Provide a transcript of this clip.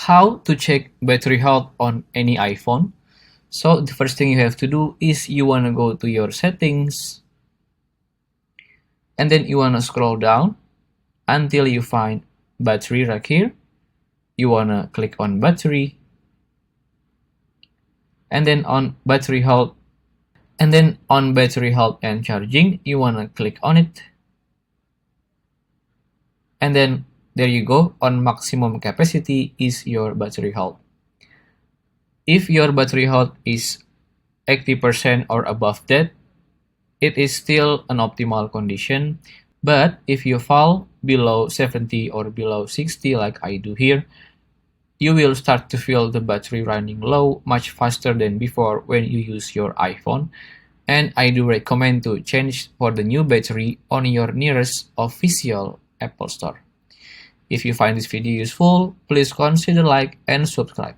how to check battery health on any iPhone. So the first thing you have to do is you want to go to your settings, and then you want to scroll down until you find battery right here. You want to click on battery, and then on battery health, and charging, you want to click on it. And then there you go, on maximum capacity is your battery health. If your battery health is 80% or above that, it is still an optimal condition. But if you fall below 70 or below 60 like I do here, you will start to feel the battery running low much faster than before when you use your iPhone. And I do recommend to change for the new battery on your nearest official Apple Store. If you find this video useful, please consider like and subscribe.